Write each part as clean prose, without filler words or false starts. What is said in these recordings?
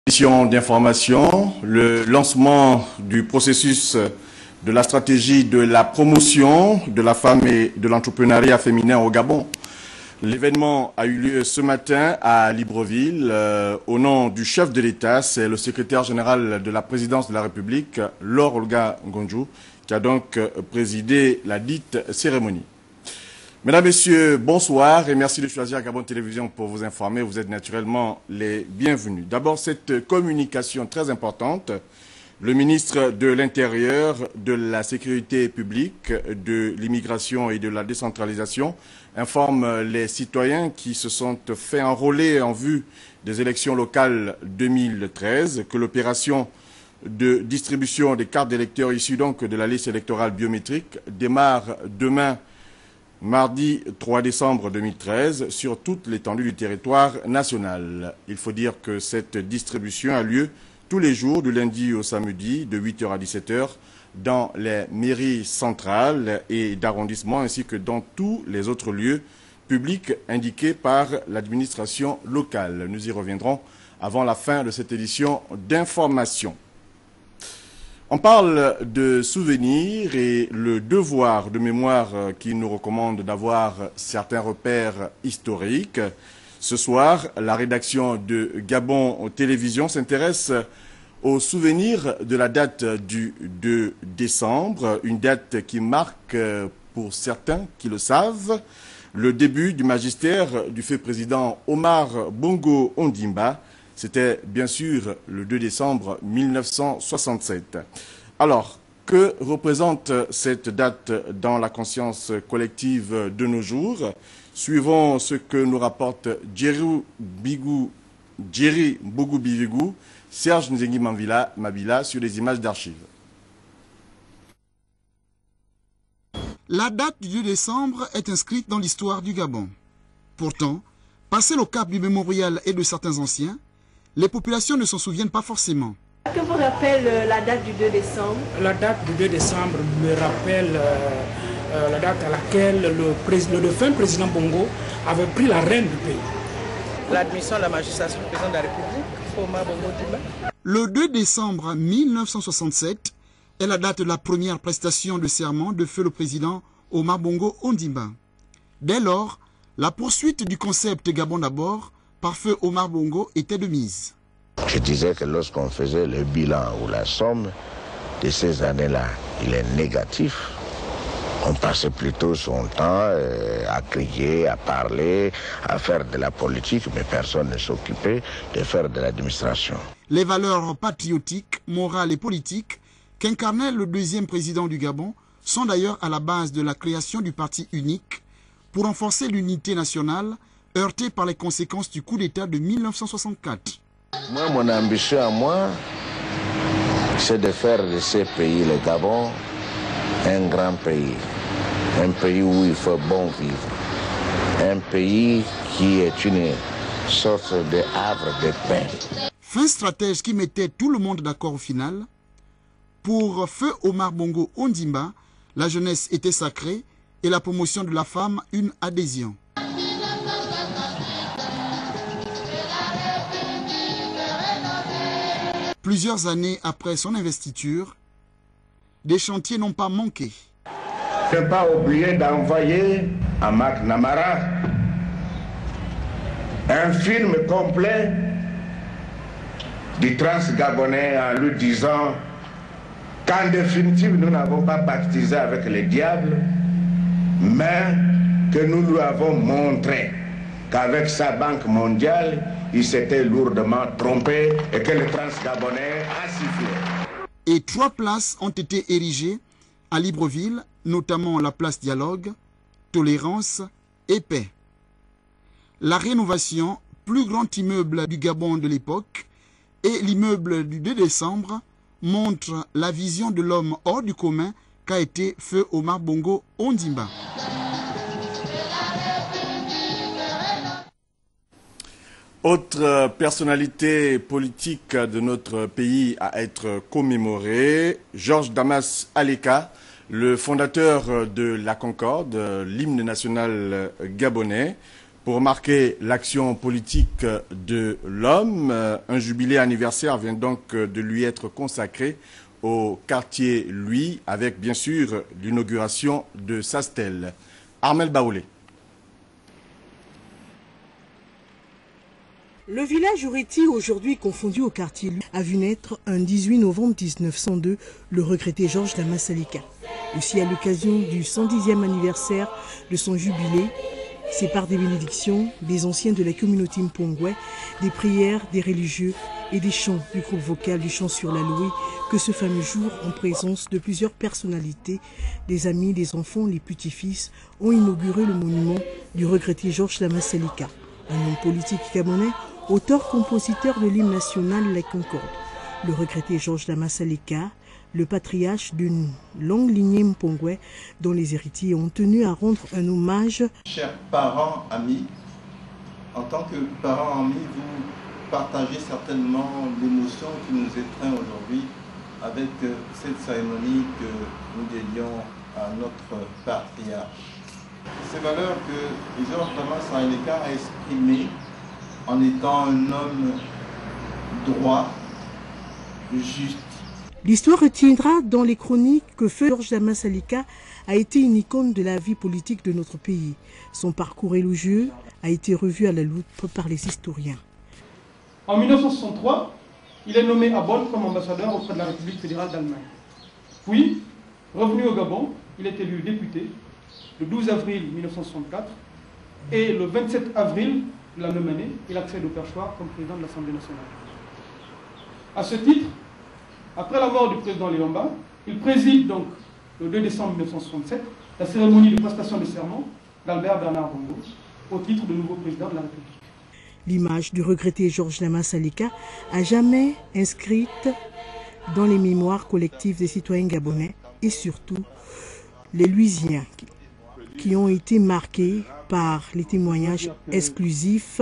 Mission d'information, le lancement du processus de la stratégie de la promotion de la femme et de l'entrepreneuriat féminin au Gabon. L'événement a eu lieu ce matin à Libreville. Au nom du chef de l'État, c'est le secrétaire général de la présidence de la République, Laure Olga Ngonjou, qui a donc présidé la dite cérémonie. Mesdames, Messieurs, bonsoir et merci de choisir Gabon Télévision pour vous informer. Vous êtes naturellement les bienvenus. D'abord, cette communication très importante. Le ministre de l'Intérieur, de la Sécurité publique, de l'immigration et de la décentralisation informe les citoyens qui se sont fait enrôler en vue des élections locales 2013 que l'opération de distribution des cartes d'électeurs issues donc de la liste électorale biométrique démarre demain, mardi 3 décembre 2013, sur toute l'étendue du territoire national. Il faut dire que cette distribution a lieu tous les jours, du lundi au samedi, de 8h à 17h, dans les mairies centrales et d'arrondissement, ainsi que dans tous les autres lieux publics indiqués par l'administration locale. Nous y reviendrons avant la fin de cette édition d'information. On parle de souvenirs et le devoir de mémoire qui nous recommande d'avoir certains repères historiques. Ce soir, la rédaction de Gabon Télévision s'intéresse aux souvenirs de la date du 2 décembre, une date qui marque, pour certains qui le savent, le début du magistère du feu président Omar Bongo Ondimba. C'était bien sûr le 2 décembre 1967. Alors, que représente cette date dans la conscience collective de nos jours? Suivons ce que nous rapporte Jerry Bougou Bivigou, Serge Nzengi Mabila sur les images d'archives. La date du 2 décembre est inscrite dans l'histoire du Gabon. Pourtant, passé le cap du mémorial et de certains anciens, les populations ne s'en souviennent pas forcément. Que vous rappelle la date du 2 décembre? La date du 2 décembre me rappelle la date à laquelle le défunt président Bongo avait pris la reine du pays. L'admission à la magistration du président de la République, Omar Bongo Ondimba. Le 2 décembre 1967 est la date de la première prestation de serment de feu le président Omar Bongo Ondimba. Dès lors, la poursuite du concept Gabon d'abord par feu Omar Bongo était de mise. Je disais que lorsqu'on faisait le bilan ou la somme de ces années-là, il est négatif. On passait plutôt son temps à crier, à parler, à faire de la politique, mais personne ne s'occupait de faire de l'administration. Les valeurs patriotiques, morales et politiques qu'incarnait le deuxième président du Gabon sont d'ailleurs à la base de la création du parti unique pour renforcer l'unité nationale heurtée par les conséquences du coup d'État de 1964. Moi, mon ambition à moi, c'est de faire de ce pays, le Gabon, un grand pays. Un pays où il faut bon vivre. Un pays qui est une sorte de havre de paix. Fin stratège qui mettait tout le monde d'accord au final. Pour feu Omar Bongo Ondimba, la jeunesse était sacrée et la promotion de la femme une adhésion. Plusieurs années après son investiture, des chantiers n'ont pas manqué. Ne pas oublier d'envoyer à Mac Namara un film complet du Trans-Gabonais en lui disant qu'en définitive nous n'avons pas baptisé avec le diable, mais que nous lui avons montré qu'avec sa banque mondiale, il s'était lourdement trompé et que le Trans-Gabonais a sifflé. Et 3 places ont été érigées à Libreville, notamment la place Dialogue, Tolérance et Paix. La rénovation, plus grand immeuble du Gabon de l'époque, et l'immeuble du 2 décembre montrent la vision de l'homme hors du commun qu'a été feu Omar Bongo Ondimba. Autre personnalité politique de notre pays à être commémorée, Georges Damas Aleka, le fondateur de la Concorde, l'hymne national gabonais. Pour marquer l'action politique de l'homme, un jubilé anniversaire vient donc de lui être consacré au quartier Lui, avec bien sûr l'inauguration de sa stèle. Armel Baoulé. Le village Ureti, aujourd'hui confondu au quartier Lui, a vu naître un 18 novembre 1902 le regretté Georges Damas Salika. Aussi à l'occasion du 110e anniversaire de son jubilé, c'est par des bénédictions des anciens de la communauté Mpongwe, des prières des religieux et des chants du groupe vocal du chant sur la louée que ce fameux jour, en présence de plusieurs personnalités, des amis, des enfants, les petits-fils, ont inauguré le monument du regretté Georges Damas Salika, un homme politique gabonais, auteur-compositeur de l'hymne national La Concorde. Le regretté Georges Damas Salika, le patriarche d'une longue lignée Mpongwe dont les héritiers ont tenu à rendre un hommage. Chers parents, amis, en tant que parents, amis, vous partagez certainement l'émotion qui nous étreint aujourd'hui avec cette cérémonie que nous dédions à notre patriarche. Ces valeurs que Georges Damas Salika a exprimées en étant un homme droit, juste. L'histoire retiendra dans les chroniques que feu Georges Damas Salika a été une icône de la vie politique de notre pays. Son parcours élogieux a été revu à la loupe par les historiens. En 1963, il est nommé à Bonn comme ambassadeur auprès de la République fédérale d'Allemagne. Puis, revenu au Gabon, il est élu député le 12 avril 1964 et le 27 avril de la même année, il accède au perchoir comme président de l'Assemblée nationale. À ce titre, après la mort du président Lilomba, il préside donc le 2 décembre 1967 la cérémonie de prestation de serment d'Albert Bernard Bongo au titre de nouveau président de la République. L'image du regretté Georges Damas Salika a jamais inscrite dans les mémoires collectives des citoyens gabonais et surtout les Luisiens qui ont été marqués par les témoignages exclusifs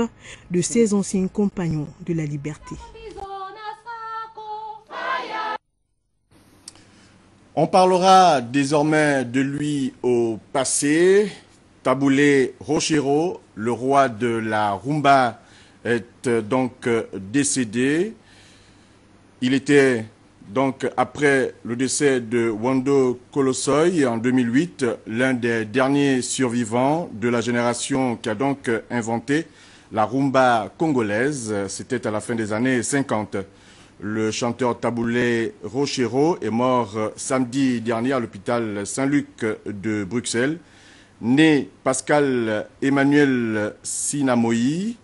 de ces anciens compagnons de la liberté. On parlera désormais de lui au passé. Taboulé Rochero, le roi de la rumba, est donc décédé. Il était donc, après le décès de Wando Kolosoy en 2008, l'un des derniers survivants de la génération qui a donc inventé la rumba congolaise. C'était à la fin des années 50. Le chanteur Taboulé Rochero est mort samedi dernier à l'hôpital Saint-Luc de Bruxelles. Né Pascal Emmanuel Sinamoyi,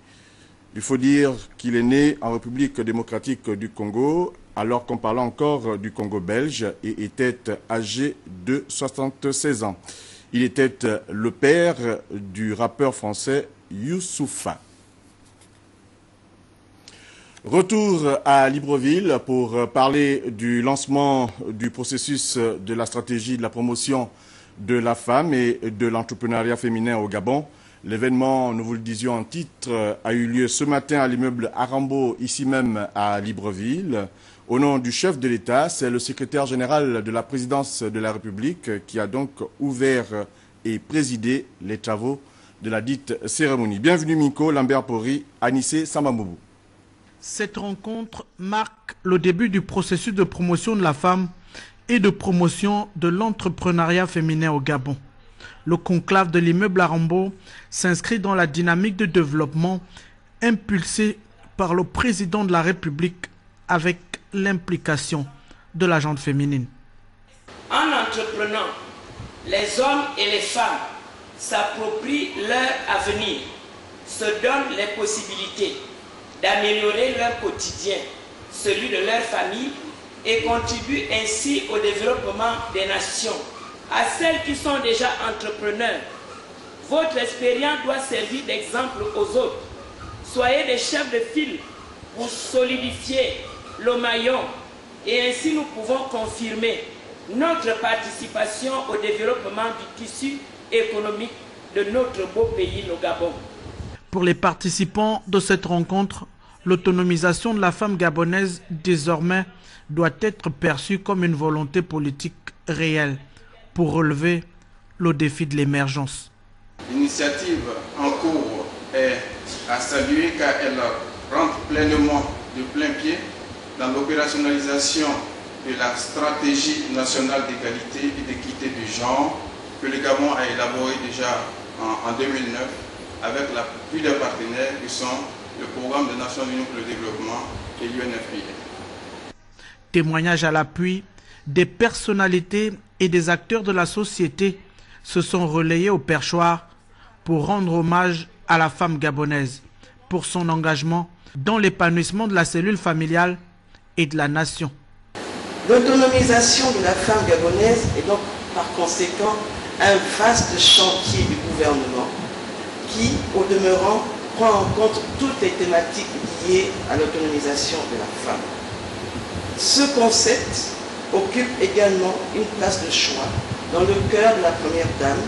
il faut dire qu'il est né en République démocratique du Congo, alors qu'on parlait encore du Congo belge, et était âgé de 76 ans. Il était le père du rappeur français Youssoupha. Retour à Libreville pour parler du lancement du processus de la stratégie de la promotion de la femme et de l'entrepreneuriat féminin au Gabon. L'événement, nous vous le disions en titre, a eu lieu ce matin à l'immeuble Arambo, ici même à Libreville. Au nom du chef de l'État, c'est le secrétaire général de la présidence de la République qui a donc ouvert et présidé les travaux de la dite cérémonie. Bienvenue Miko, Lambert Pori, Anissé Samamoubou. Cette rencontre marque le début du processus de promotion de la femme et de promotion de l'entrepreneuriat féminin au Gabon. Le conclave de l'immeuble Arambo s'inscrit dans la dynamique de développement impulsée par le président de la République avec l'implication de la gente féminine. En entreprenant, les hommes et les femmes s'approprient leur avenir, se donnent les possibilités d'améliorer leur quotidien, celui de leur famille, et contribuent ainsi au développement des nations. À celles qui sont déjà entrepreneurs, votre expérience doit servir d'exemple aux autres. Soyez des chefs de file pour solidifier le maillon, et ainsi nous pouvons confirmer notre participation au développement du tissu économique de notre beau pays, le Gabon. Pour les participants de cette rencontre, l'autonomisation de la femme gabonaise désormais doit être perçue comme une volonté politique réelle pour relever le défi de l'émergence. L'initiative en cours est à saluer car elle rentre pleinement de plein pied dans l'opérationnalisation de la stratégie nationale d'égalité et d'équité du genre que le Gabon a élaboré déjà en 2009 avec l'appui des partenaires qui sont le Programme des Nations Unies pour le développement et l'UNFPA. Témoignage à l'appui des personnalités et des acteurs de la société se sont relayés au perchoir pour rendre hommage à la femme gabonaise pour son engagement dans l'épanouissement de la cellule familiale et de la nation. L'autonomisation de la femme gabonaise est donc par conséquent un vaste chantier du gouvernement qui, au demeurant, prend en compte toutes les thématiques liées à l'autonomisation de la femme. Ce concept occupe également une place de choix dans le cœur de la Première Dame,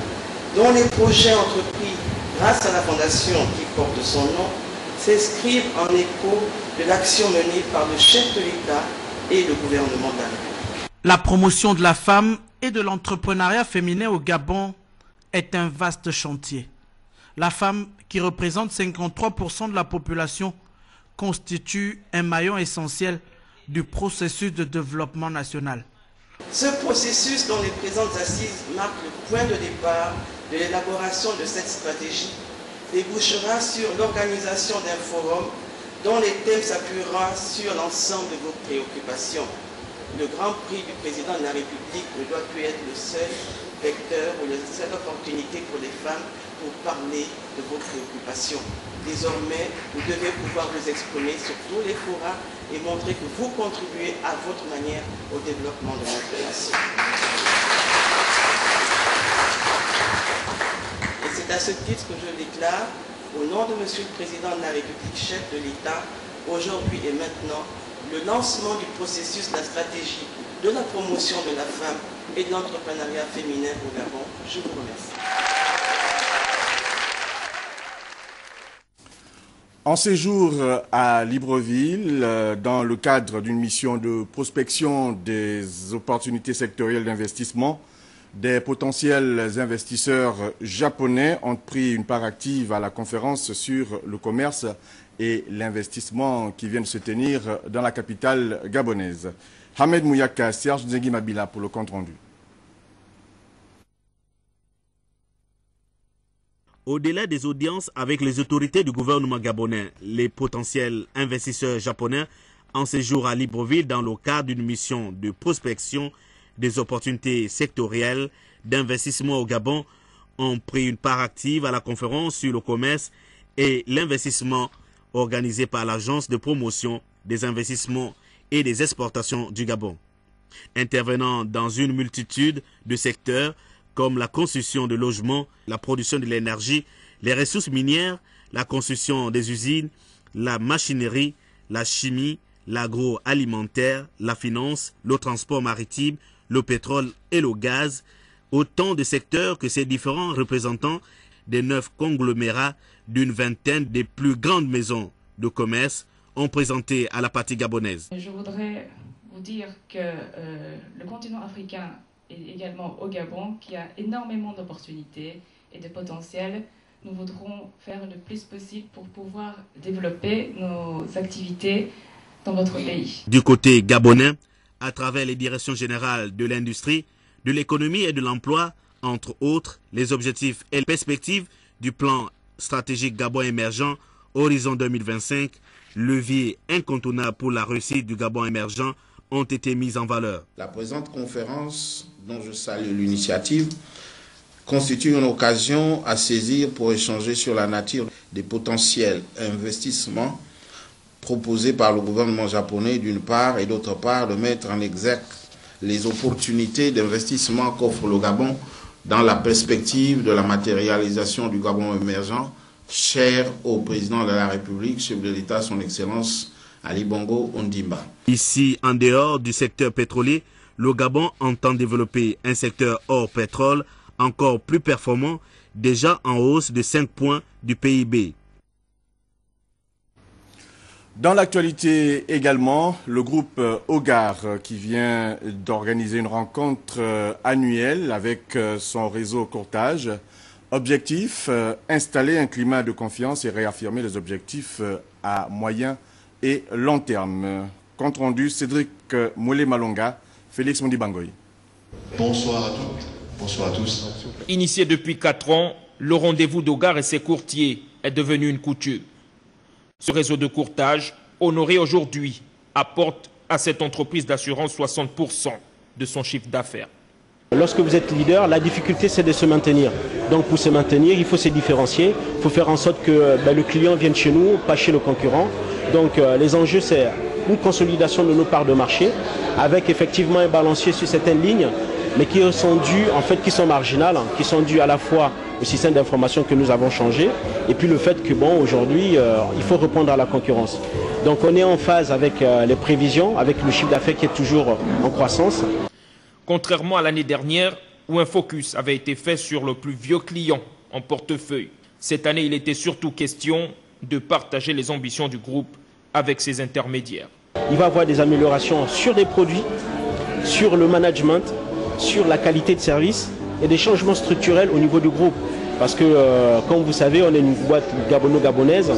dont les projets entrepris grâce à la fondation qui porte son nom s'inscrivent en écho de l'action menée par le chef de l'État et le gouvernement de la République. La promotion de la femme et de l'entrepreneuriat féminin au Gabon est un vaste chantier. La femme, qui représente 53% de la population, constitue un maillon essentiel du processus de développement national. Ce processus dont les présentes assises marquent le point de départ de l'élaboration de cette stratégie débouchera sur l'organisation d'un forum dont les thèmes s'appuiera sur l'ensemble de vos préoccupations. Le Grand Prix du Président de la République ne doit plus être le seul vecteur ou la seule opportunité pour les femmes pour parler de vos préoccupations. Désormais, vous devez pouvoir vous exprimer sur tous les forats et montrer que vous contribuez à votre manière au développement de notre nation. Et c'est à ce titre que je déclare, au nom de Monsieur le Président de la République, chef de l'État, aujourd'hui et maintenant, le lancement du processus de la stratégie de la promotion de la femme et de l'entrepreneuriat féminin au Gabon. Je vous remercie. En séjour à Libreville, dans le cadre d'une mission de prospection des opportunités sectorielles d'investissement, des potentiels investisseurs japonais ont pris une part active à la conférence sur le commerce et l'investissement qui vient de se tenir dans la capitale gabonaise. Hamed Mouyaka, Serge Nzengi Mabila pour le compte-rendu. Au-delà des audiences avec les autorités du gouvernement gabonais, les potentiels investisseurs japonais en séjour à Libreville dans le cadre d'une mission de prospection des opportunités sectorielles d'investissement au Gabon ont pris une part active à la conférence sur le commerce et l'investissement organisée par l'Agence de promotion des investissements et des exportations du Gabon. Intervenant dans une multitude de secteurs comme la construction de logements, la production de l'énergie, les ressources minières, la construction des usines, la machinerie, la chimie, l'agroalimentaire, la finance, le transport maritime, le pétrole et le gaz, autant de secteurs que ces différents représentants des 9 conglomérats d'une vingtaine des plus grandes maisons de commerce ont présenté à la partie gabonaise. Je voudrais vous dire que le continent africain et également au Gabon, qui a énormément d'opportunités et de potentiel. Nous voudrons faire le plus possible pour pouvoir développer nos activités dans notre pays. Du côté gabonais, à travers les directions générales de l'industrie, de l'économie et de l'emploi, entre autres, les objectifs et les perspectives du plan stratégique Gabon émergent Horizon 2025, levier incontournable pour la réussite du Gabon émergent, ont été mises en valeur. La présente conférence, dont je salue l'initiative, constitue une occasion à saisir pour échanger sur la nature des potentiels investissements proposés par le gouvernement japonais d'une part et d'autre part de mettre en exergue les opportunités d'investissement qu'offre le Gabon dans la perspective de la matérialisation du Gabon émergent, cher au président de la République, chef de l'État, son Excellence Ali Bongo Ondimba. Ici, en dehors du secteur pétrolier, le Gabon entend développer un secteur hors pétrole encore plus performant, déjà en hausse de 5 points du PIB. Dans l'actualité également, le groupe Hogar qui vient d'organiser une rencontre annuelle avec son réseau courtage Objectif, installer un climat de confiance et réaffirmer les objectifs à moyen et long terme. Compte rendu, Cédric Moulé Malonga, Félix Mondibangoy. Bonsoir à toutes, bonsoir à tous. Initié depuis 4 ans, le rendez-vous d'Ogar et ses courtiers est devenu une coutume. Ce réseau de courtage, honoré aujourd'hui, apporte à cette entreprise d'assurance 60% de son chiffre d'affaires. Lorsque vous êtes leader, la difficulté c'est de se maintenir. Donc pour se maintenir, il faut se différencier, il faut faire en sorte que le client vienne chez nous, pas chez le concurrent. Donc les enjeux c'est une consolidation de nos parts de marché, avec effectivement un balancier sur certaines lignes, mais qui sont dues, en fait, qui sont marginales, qui sont dues à la fois au système d'information que nous avons changé, et puis le fait que aujourd'hui, il faut répondre à la concurrence. Donc on est en phase avec les prévisions, avec le chiffre d'affaires qui est toujours en croissance. Contrairement à l'année dernière, où un focus avait été fait sur le plus vieux client en portefeuille, cette année, il était surtout question de partager les ambitions du groupe avec ses intermédiaires. Il va y avoir des améliorations sur des produits, sur le management, sur la qualité de service et des changements structurels au niveau du groupe. Parce que, comme vous savez, on est une boîte gabono-gabonaise.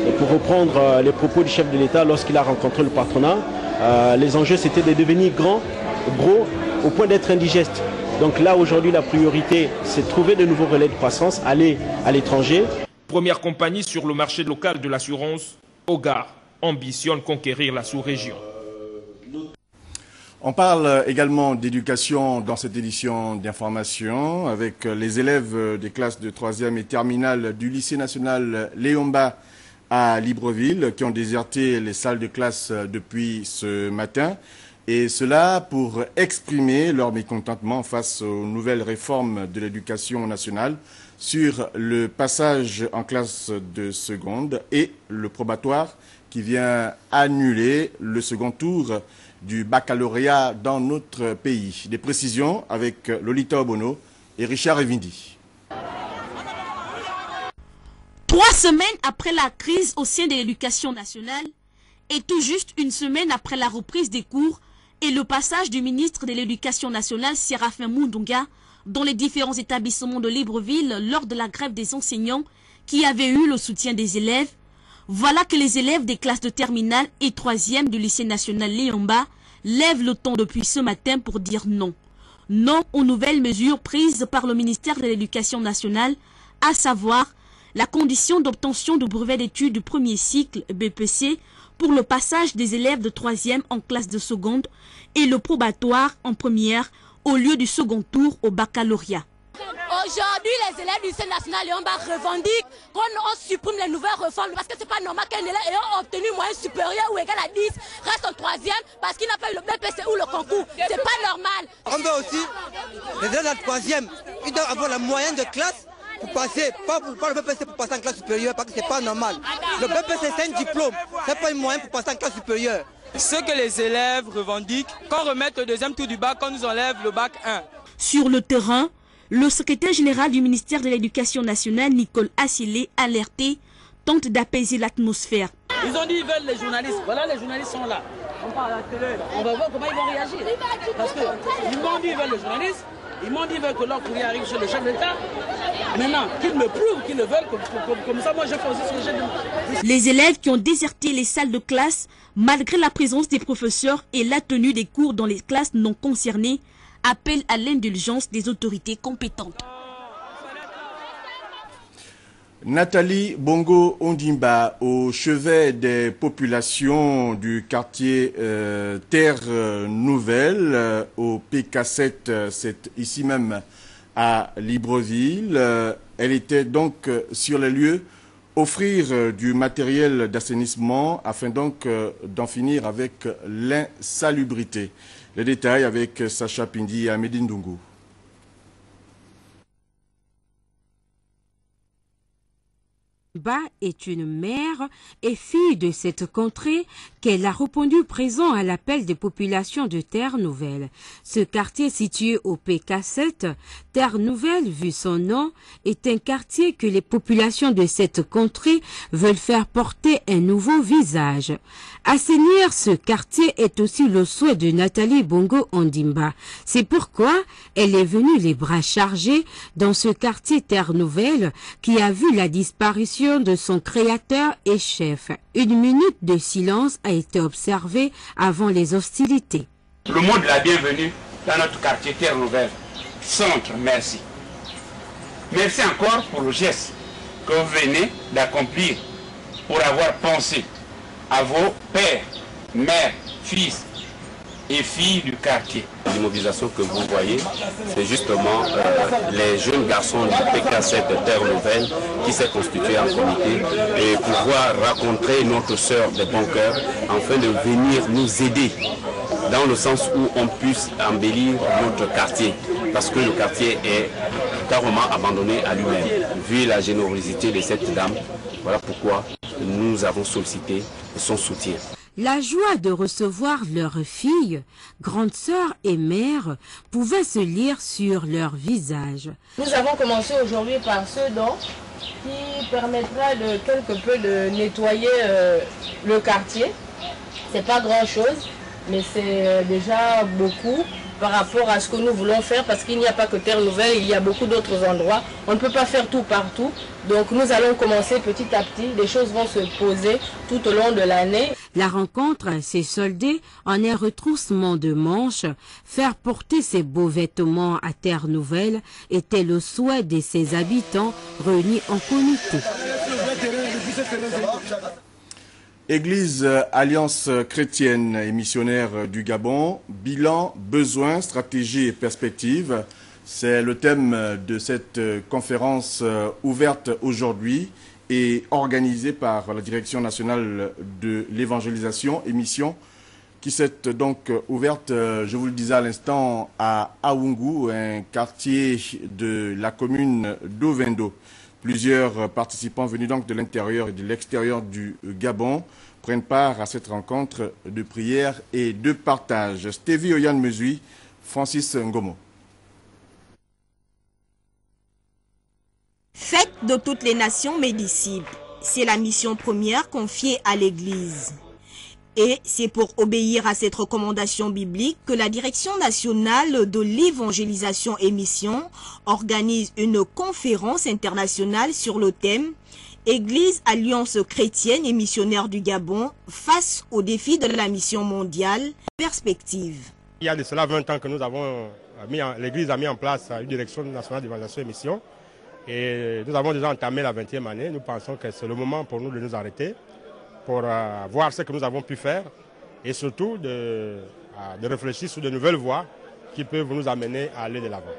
Et pour reprendre les propos du chef de l'État lorsqu'il a rencontré le patronat, les enjeux c'était de devenir grand, gros, au point d'être indigeste. Donc là, aujourd'hui, la priorité, c'est de trouver de nouveaux relais de croissance, aller à l'étranger. Première compagnie sur le marché local de l'assurance, Ogar ambitionne conquérir la sous-région. On parle également d'éducation dans cette édition d'information avec les élèves des classes de 3e et terminale du lycée national Léomba à Libreville qui ont déserté les salles de classe depuis ce matin. Et cela pour exprimer leur mécontentement face aux nouvelles réformes de l'éducation nationale sur le passage en classe de seconde et le probatoire qui vient annuler le second tour du baccalauréat dans notre pays. Des précisions avec Lolita Obono et Richard Evindi. 3 semaines après la crise au sein de l'éducation nationale et tout juste une semaine après la reprise des cours et le passage du ministre de l'Éducation nationale, Séraphin Mundunga, dans les différents établissements de Libreville lors de la grève des enseignants qui avait eu le soutien des élèves, voilà que les élèves des classes de terminale et 3e du lycée national Léomba lèvent le ton depuis ce matin pour dire non. Non aux nouvelles mesures prises par le ministère de l'Éducation nationale, à savoir la condition d'obtention de brevet d'études du premier cycle BPC pour le passage des élèves de 3e en classe de seconde et le probatoire en première au lieu du second tour au baccalauréat. Aujourd'hui, les élèves du lycée national Léomba revendiquent qu'on supprime les nouvelles réformes parce que c'est pas normal qu'un élève ayant obtenu moyenne supérieure ou égale à 10 reste en 3e parce qu'il n'a pas eu le BPC ou le concours. C'est pas normal. On veut aussi, les élèves de la 3e, ils doivent avoir la moyenne de classe pour passer, pas le BPC pour passer en classe supérieure parce que c'est pas normal. Le BPC c'est un diplôme, c'est pas une moyenne pour passer en classe supérieure. Ce que les élèves revendiquent, qu'on remette le deuxième tour du bac, qu'on nous enlève le bac 1. Sur le terrain, le secrétaire général du ministère de l'Éducation nationale, Nicole Assilé, alerté, tente d'apaiser l'atmosphère. Ils ont dit qu'ils veulent les journalistes. Voilà, les journalistes sont là. On parle à la télé. On va voir comment ils vont réagir. Parce qu'ils m'ont dit qu'ils veulent les journalistes. Ils m'ont dit qu'ils veulent que leur courrier arrive chez le chef d'État. Maintenant, qu'ils me prouvent qu'ils le veulent, comme ça, moi, je fais aussi ce que j'ai demandé. Les élèves qui ont déserté les salles de classe, malgré la présence des professeurs et la tenue des cours dans les classes non concernées, appellent à l'indulgence des autorités compétentes. Nathalie Bongo Ondimba, au chevet des populations du quartier Terre Nouvelle, au PK7, c'est ici même à Libreville. Elle était donc sur les lieux offrir du matériel d'assainissement afin donc d'en finir avec l'insalubrité. Les détails avec Sacha Pindi et Amédine Dungu. Ba est une mère et fille de cette contrée qu'elle a répondu présent à l'appel des populations de Terre Nouvelle. Ce quartier situé au PK7, Terre Nouvelle, vu son nom, est un quartier que les populations de cette contrée veulent faire porter un nouveau visage. Assainir ce quartier est aussi le souhait de Nathalie Bongo Ondimba. C'est pourquoi elle est venue les bras chargés dans ce quartier Terre Nouvelle qui a vu la disparition de son créateur et chef. Une minute de silence a été observée avant les hostilités. Le mot de la bienvenue dans notre quartier Terre Nouvelle. Centre, merci. Merci encore pour le geste que vous venez d'accomplir pour avoir pensé à vos pères, mères, fils et filles du quartier. L'immobilisation que vous voyez, c'est justement les jeunes garçons du PK7 de Terre Nouvelle qui s'est constitué en comité et pouvoir rencontrer notre sœur de bon cœur afin de venir nous aider dans le sens où on puisse embellir notre quartier parce que le quartier est carrément abandonné à lui-même. Vu la générosité de cette dame, voilà pourquoi nous avons sollicité son soutien. La joie de recevoir leur fille, grande sœur et mère, pouvait se lire sur leur visage. Nous avons commencé aujourd'hui par ce don qui permettra de quelque peu de nettoyer le quartier. C'est pas grand chose, mais c'est déjà beaucoup par rapport à ce que nous voulons faire, parce qu'il n'y a pas que Terre Nouvelle, il y a beaucoup d'autres endroits. On ne peut pas faire tout partout. Donc nous allons commencer petit à petit. Les choses vont se poser tout au long de l'année. La rencontre s'est soldée en un retroussement de manches. Faire porter ces beaux vêtements à Terre Nouvelle était le souhait de ses habitants réunis en comité. Église Alliance chrétienne et missionnaire du Gabon, bilan, besoins, stratégies et perspectives. C'est le thème de cette conférence ouverte aujourd'hui et organisée par la Direction nationale de l'évangélisation et mission qui s'est donc ouverte, je vous le disais à l'instant, à Aoungou, un quartier de la commune d'Ovendo. Plusieurs participants venus donc de l'intérieur et de l'extérieur du Gabon prennent part à cette rencontre de prière et de partage. Stevie Oyan Mesui, Francis Ngomo. Fête de toutes les nations mes disciples, c'est la mission première confiée à l'Église. Et c'est pour obéir à cette recommandation biblique que la Direction nationale de l'évangélisation et mission organise une conférence internationale sur le thème « Église, Alliance chrétienne et missionnaire du Gabon face aux défis de la mission mondiale, perspective ». Il y a de cela 20 ans que nous avons l'Église a mis en place une Direction nationale d'évangélisation et mission. Et nous avons déjà entamé la 20e année. Nous pensons que c'est le moment pour nous de nous arrêter, pour voir ce que nous avons pu faire et surtout de réfléchir sur de nouvelles voies qui peuvent nous amener à aller de l'avant.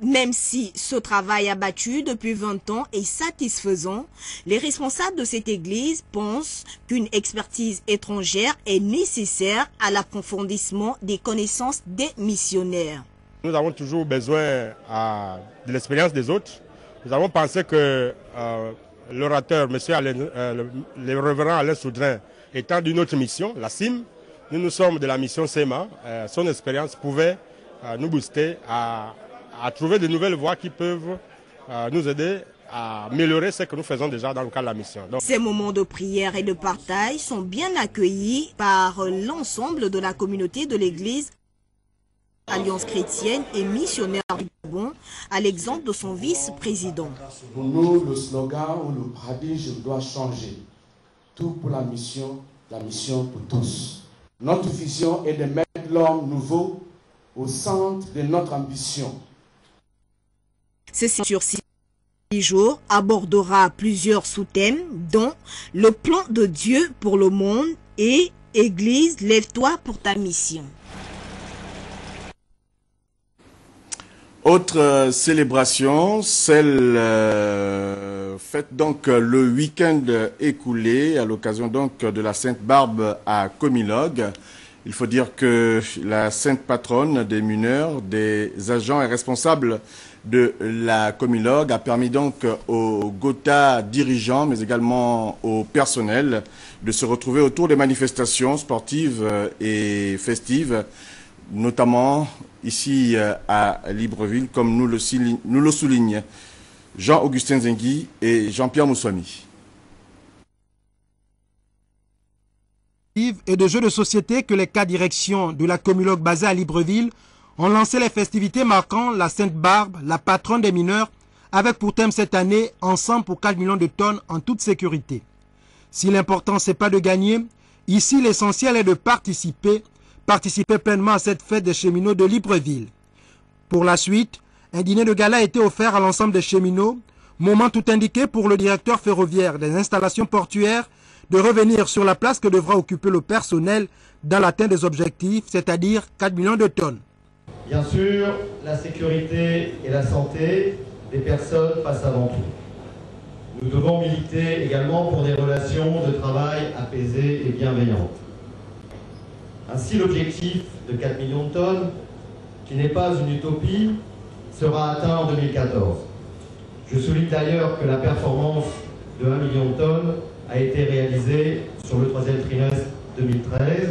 Même si ce travail abattu depuis 20 ans est satisfaisant, les responsables de cette église pensent qu'une expertise étrangère est nécessaire à l'approfondissement des connaissances des missionnaires. Nous avons toujours besoin de l'expérience des autres. Nous avons pensé que l'orateur, le révérend Alain Soudrin, étant d'une autre mission, la CIM, nous sommes de la mission SEMA, son expérience pouvait nous booster à trouver de nouvelles voies qui peuvent nous aider à améliorer ce que nous faisons déjà dans le cadre de la mission. Ces moments de prière et de partage sont bien accueillis par l'ensemble de la communauté de l'Église Alliance chrétienne et missionnaire du Gabon, à l'exemple de son vice-président. Pour nous, le slogan ou le paradigme doit changer. Tout pour la mission pour tous. Notre vision est de mettre l'homme nouveau au centre de notre ambition. Ce sur 6 jours abordera plusieurs sous-thèmes, dont le plan de Dieu pour le monde et Église, lève-toi pour ta mission. Autre célébration, celle faite donc le week-end écoulé à l'occasion donc de la Sainte Barbe à Comilog. Il faut dire que la sainte patronne des mineurs, des agents et responsables de la Comilogue a permis donc aux Gotha dirigeants, mais également au personnel, de se retrouver autour des manifestations sportives et festives, notamment ici à Libreville, comme nous le soulignent Jean-Augustin Zengui et Jean-Pierre Moussouami. Et de jeux de société que les cas direction de la Comilogue basée à Libreville ont lancé les festivités marquant la Sainte Barbe, la patronne des mineurs, avec pour thème cette année « Ensemble pour 4 millions de tonnes en toute sécurité ». Si l'important c'est pas de gagner, ici l'essentiel est de participer pleinement à cette fête des cheminots de Libreville. Pour la suite, un dîner de gala a été offert à l'ensemble des cheminots, moment tout indiqué pour le directeur ferroviaire des installations portuaires de revenir sur la place que devra occuper le personnel dans l'atteinte des objectifs, c'est-à-dire 4 millions de tonnes. Bien sûr, la sécurité et la santé des personnes passent avant tout. Nous devons militer également pour des relations de travail apaisées et bienveillantes. Ainsi, l'objectif de 4 millions de tonnes, qui n'est pas une utopie, sera atteint en 2014. Je souligne d'ailleurs que la performance de 1 million de tonnes a été réalisée sur le 3e trimestre 2013.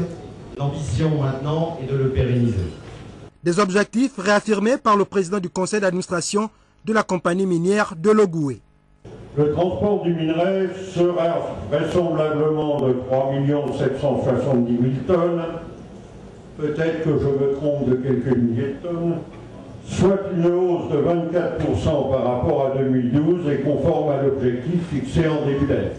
L'ambition maintenant est de le pérenniser. Des objectifs réaffirmés par le président du conseil d'administration de la compagnie minière de Logoué. Le transport du minerai sera vraisemblablement de 3 770 000 tonnes, peut-être que je me trompe de quelques milliers de tonnes, soit une hausse de 24% par rapport à 2012 et conforme à l'objectif fixé en début d'année.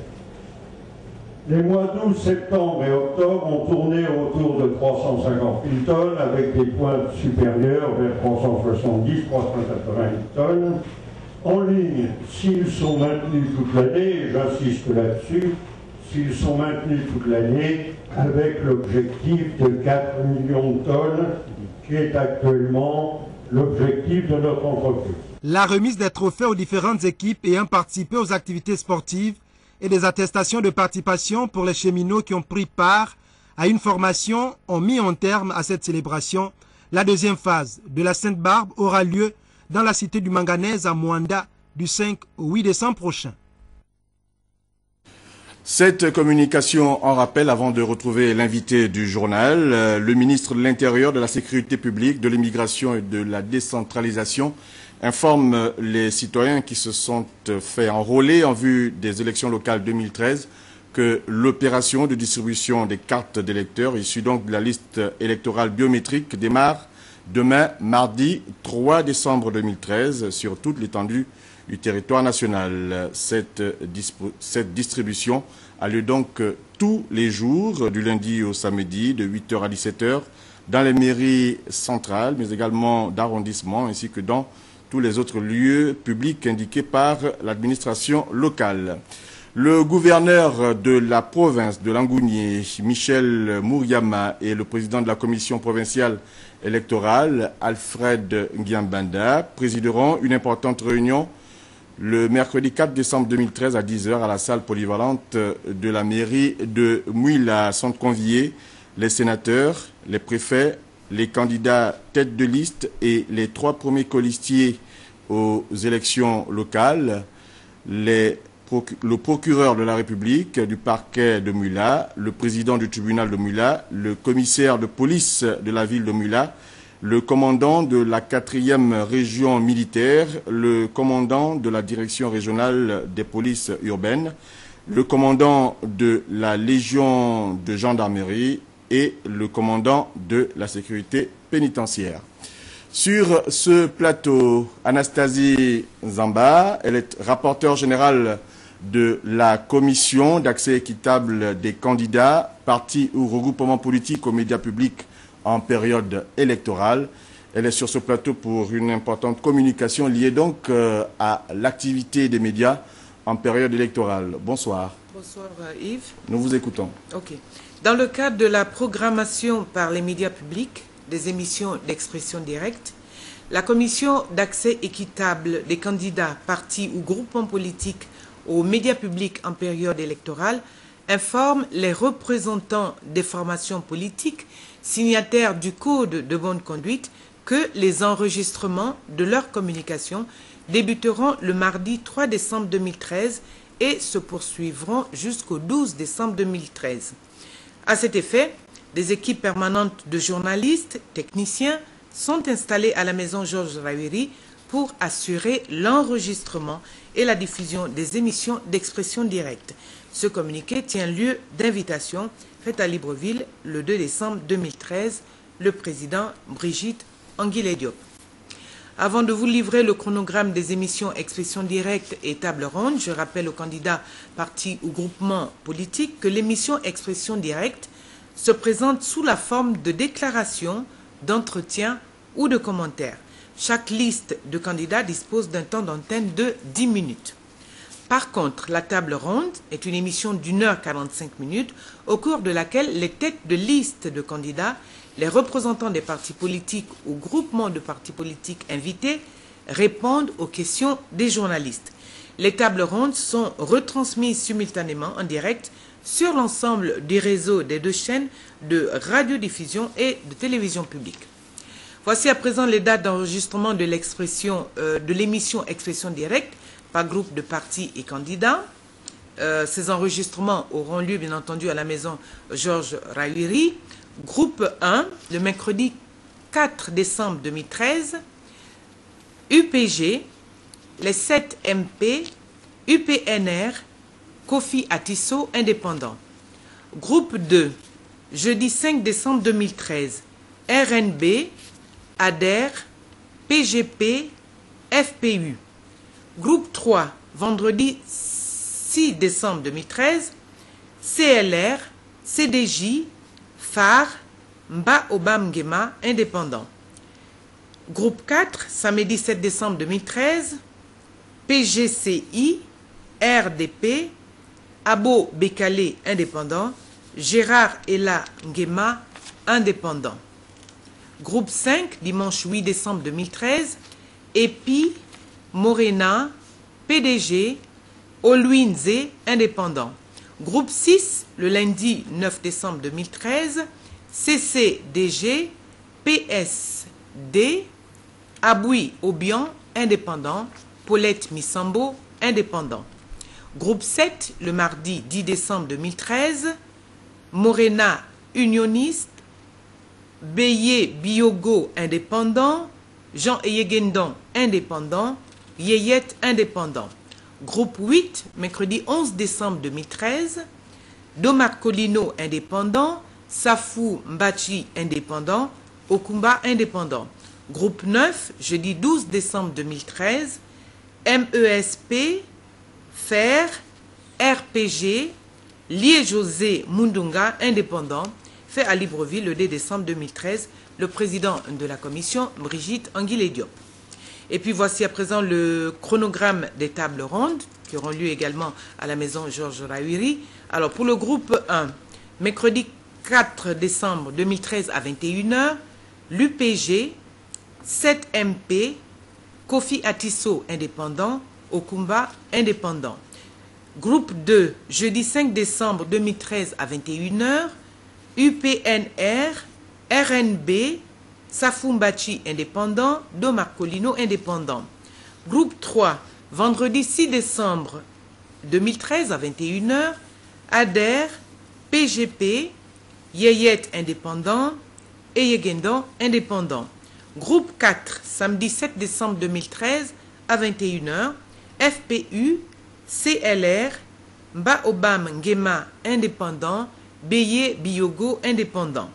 Les mois d'août, septembre et octobre ont tourné autour de 350 000 tonnes avec des pointes supérieures vers 370, 380 000 tonnes. En ligne, s'ils sont maintenus toute l'année, et j'insiste là-dessus, s'ils sont maintenus toute l'année avec l'objectif de 4 millions de tonnes qui est actuellement l'objectif de notre entreprise. La remise des trophées aux différentes équipes ayant participé aux activités sportives et des attestations de participation pour les cheminots qui ont pris part à une formation ont mis en terme à cette célébration. La deuxième phase de la Sainte Barbe aura lieu dans la cité du Manganèse à Mwanda du 5 au 8 décembre prochain. Cette communication en rappel avant de retrouver l'invité du journal, le ministre de l'Intérieur, de la Sécurité publique, de l'Immigration et de la Décentralisation informe les citoyens qui se sont fait enrôler en vue des élections locales 2013 que l'opération de distribution des cartes d'électeurs issues donc de la liste électorale biométrique démarre demain, mardi 3 décembre 2013, sur toute l'étendue du territoire national. Cette distribution a lieu donc tous les jours, du lundi au samedi, de 8h à 17h, dans les mairies centrales, mais également d'arrondissement, ainsi que dans tous les autres lieux publics indiqués par l'administration locale. Le gouverneur de la province de Langounié, Michel Mouriama, et le président de la commission provinciale électorale, Alfred Ngiambanda, présideront une importante réunion le mercredi 4 décembre 2013 à 10h à la salle polyvalente de la mairie de Mouila. Sont conviés les sénateurs, les préfets, les candidats tête de liste et les 3 premiers colistiers aux élections locales, le procureur de la République du parquet de Mouila, le président du tribunal de Mouila, le commissaire de police de la ville de Mouila, le commandant de la 4e région militaire, le commandant de la direction régionale des polices urbaines, le commandant de la légion de gendarmerie et le commandant de la sécurité pénitentiaire. Sur ce plateau, Anastasie Zamba, elle est rapporteure générale de la commission d'accès équitable des candidats, partis ou regroupements politiques aux médias publics en période électorale. Elle est sur ce plateau pour une importante communication liée donc à l'activité des médias en période électorale. Bonsoir. Bonsoir Yves. Nous vous écoutons. Ok. Dans le cadre de la programmation par les médias publics des émissions d'expression directe, la commission d'accès équitable des candidats, partis ou groupements politiques aux médias publics en période électorale informe les représentants des formations politiques signataires du Code de bonne conduite, que les enregistrements de leur communication débuteront le mardi 3 décembre 2013 et se poursuivront jusqu'au 12 décembre 2013. À cet effet, des équipes permanentes de journalistes, techniciens sont installées à la maison Georges Rawiri pour assurer l'enregistrement et la diffusion des émissions d'expression directe. Ce communiqué tient lieu d'invitation faite à Libreville le 2 décembre 2013, le président Brigitte Anguilé Diop. Avant de vous livrer le chronogramme des émissions Expression directe et table ronde, je rappelle aux candidats, partis ou groupements politiques que l'émission Expression directe se présente sous la forme de déclarations, d'entretiens ou de commentaires. Chaque liste de candidats dispose d'un temps d'antenne de 10 minutes. Par contre, la table ronde est une émission d'1h45 au cours de laquelle les têtes de liste de candidats, les représentants des partis politiques ou groupements de partis politiques invités répondent aux questions des journalistes. Les tables rondes sont retransmises simultanément en direct sur l'ensemble du réseau des 2 chaînes de radiodiffusion et de télévision publique. Voici à présent les dates d'enregistrement de l'émission Expression directe par groupe de partis et candidats. Ces enregistrements auront lieu bien entendu à la maison Georges Rawiri. Groupe 1, le mercredi 4 décembre 2013, UPG, les 7 MP, UPNR, Kofi Atisso, indépendant. Groupe 2, jeudi 5 décembre 2013, RNB, ADER, PGP, FPU. Groupe 3, vendredi 6 décembre 2013, CLR, CDJ, Phare, Mba Obam Ngema, indépendant. Groupe 4, samedi 7 décembre 2013, PGCI, RDP, Abo Bekale, indépendant, Gérard Ella Ngema, indépendant. Groupe 5, dimanche 8 décembre 2013, EPI, Morena, PDG, Oluinze, indépendant. Groupe 6, le lundi 9 décembre 2013, CCDG, PSD, Aboui Obian, indépendant, Paulette Missambo, indépendant. Groupe 7, le mardi 10 décembre 2013, Morena, unioniste, Beye Biogo, indépendant, Jean Eyegendon, indépendant, Yeyet, indépendant. Groupe 8, mercredi 11 décembre 2013, Domar Colino, indépendant, Safou Mbachi, indépendant, Okumba, indépendant. Groupe 9, jeudi 12 décembre 2013, MESP, FER, RPG, Lié-José Mundunga, indépendant, fait à Libreville le 2 décembre 2013, le président de la commission, Brigitte Anguilé Diop. Et puis voici à présent le chronogramme des tables rondes qui auront lieu également à la maison Georges Rawiri. Alors pour le groupe 1, mercredi 4 décembre 2013 à 21h, l'UPG, 7MP, Kofi Atisso, indépendant, Okumba, indépendant. Groupe 2, jeudi 5 décembre 2013 à 21h, UPNR, RNB, Safou Mbachi, indépendant, Domar Colino, indépendant. Groupe 3, vendredi 6 décembre 2013 à 21h, ADER, PGP, Yeyet, indépendant, Eyegendon, indépendant. Groupe 4, samedi 7 décembre 2013 à 21h, FPU, CLR, Mba Obam Ngema, indépendant, Beye Biogo, indépendant.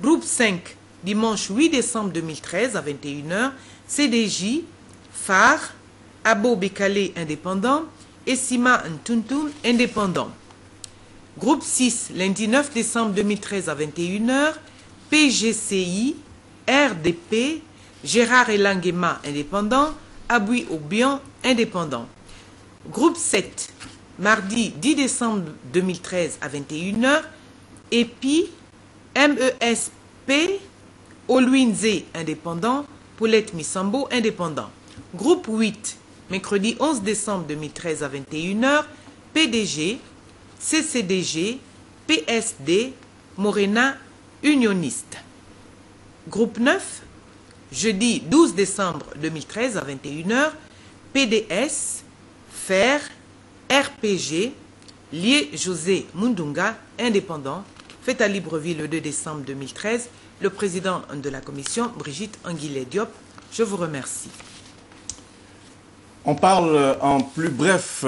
Groupe 5, dimanche 8 décembre 2013 à 21h, CDJ, Phare, Abo Bekale, indépendant, Essima Ntuntum, indépendant. Groupe 6, lundi 9 décembre 2013 à 21h, PGCI, RDP, Gérard Elangema, indépendant, Aboui Obian, indépendant. Groupe 7, mardi 10 décembre 2013 à 21h, EPI, MESP, Oluinze, indépendant, Paulette Missambo, indépendant. Groupe 8, mercredi 11 décembre 2013 à 21h, PDG, CCDG, PSD, Morena, unioniste. Groupe 9, jeudi 12 décembre 2013 à 21h, PDS, FER, RPG, Lié José Mundunga, indépendant, fait à Libreville le 2 décembre 2013, le président de la commission, Brigitte Anguillet Diop. Je vous remercie. On parle en plus bref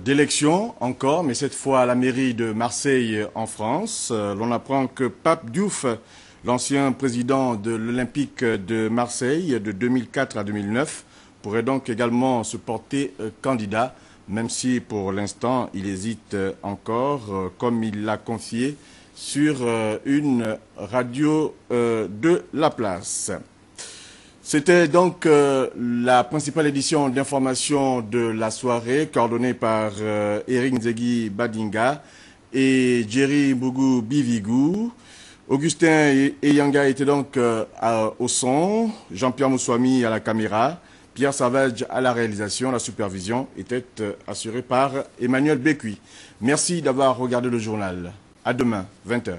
d'élections encore, mais cette fois à la mairie de Marseille en France. L'on apprend que Pape Diouf, l'ancien président de l'Olympique de Marseille de 2004 à 2009, pourrait donc également se porter candidat, même si pour l'instant il hésite encore, comme il l'a confié sur une radio de la place. C'était donc la principale édition d'information de la soirée, coordonnée par Eric Nzegui Badinga et Jerry Bougou Bivigou. Augustin Eyanga était donc au son, Jean-Pierre Moussouami à la caméra, Pierre Savage à la réalisation. La supervision était assurée par Emmanuel Bécuy. Merci d'avoir regardé le journal. À demain, 20h.